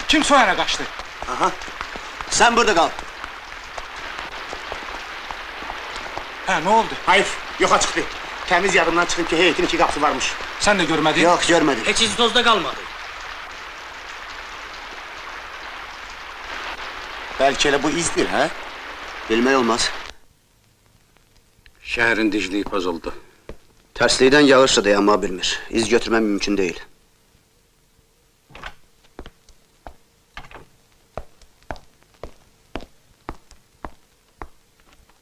Kim soyana kaçtı? Aha. Sen burada kal. Ha, ne oldu? Hayır, yoxa çıktı. Temiz yadımdan çıkıp ki heyetin 2 kapısı varmış. Sen de görmedin? Yok, görmedim. Heç iz tozda qalmadı. Belki elə bu izdir, ha? Bilmək olmaz. Şəhərin dicliyi pozuldu. Tərslikdən yağış da dayanma bilmir. İz götürmem mümkün değil.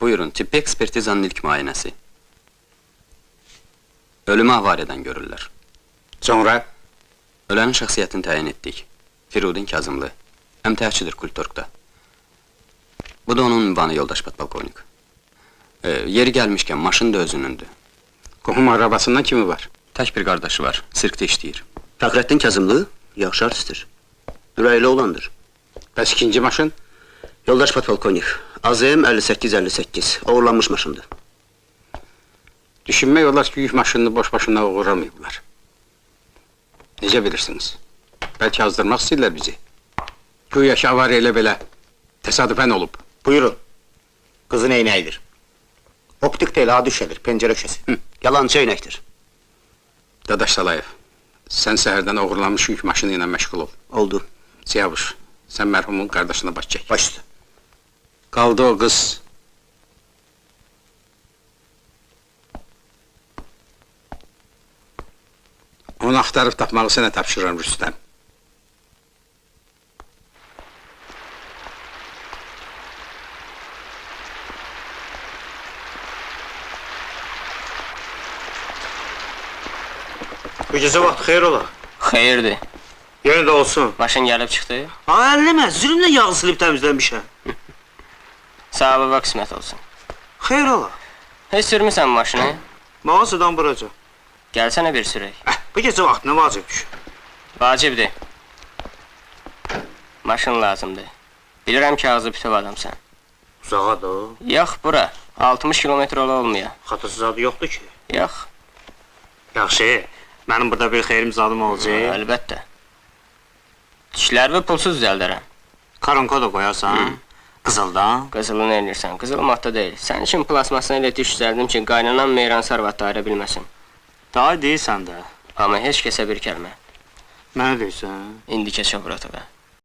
Buyurun, tıbbi ekspertizanın ilk müayinəsi. Ölümü avariyədən görürlər. Sonra Ölənin şəxsiyyətini təyin etdik. Firudin Kazımlı. Əmtəhçidir Kulturqda. Bu da onun ünvanı yoldaş podpolkovnik. Yeri gəlmişkən, maşın da özünündür. qohum arabasından kimi var? Tək bir qardaşı var, sirkdə işləyir. Fəxrəddin Kazımlı, yaxşı artistdir. Ürəkli olandır. Bəs ikinci maşın? Yoldaş podpolkovnik, AZM 5858, uğurlanmış maşındır. Düşünmək olar ki, yük maşınını boş başına uğramayıblar. Necə bilirsiniz? Bəlkə azdırmaq istəyirlər bizi. Güya ki, avariya elə belə təsadüfən olub. Buyurun. Kızın eynəyidir. Optik değil, ha düşedir, pencere köşesi. Yalancı eynəkdir. Dadaş Salayev, sən səhərdən uğurlanmış yük maşını ilə məşğul ol. Oldu. Siyavuş, sən mərhumun qardaşına baş çək. Başüstü. Qaldı o qız. Onu axtarıb tapmağı sənə tapşırıram Rüstəm. Bu gece vakti xeyir ola. Xeyirdir. Yenə də olsun. Maşın gəlib çıxdı. Ha, əlləmə, zülmlə yağı silib təmizləmişəm. Savaba qismət olsun. Xeyir ola. Heç sürmüsən maşını? Mağazadan buraca. Gəlsənə bir sürək. Bu gece vakti nə vacibdir? Vacibdir. Maşın lazımdır. Bilirəm ki, ağzı bütöv adamsan. Uzağa da o. Yox, bura. 60 kilometr ola olmaya. Xatasız adı yoxdur ki. Yox, Yaxşı, mənim burada bir xeyrim zadım olacaq. əlbəttə. Dişlərimi pulsuz düzəldərəm. Karonko da qoyarsan. Qızıldan. Qızılı nə eləyirsən? Qızıl maddə deyil. Sənin için plasmasına elə diş düzəldim ki, qaynanan meyransar vaxtı ayıra bilməsin. Daha deyirsən də. Amma heç kəsə bir kəlmə. Mənə deyirsən. İndi keç o otağa.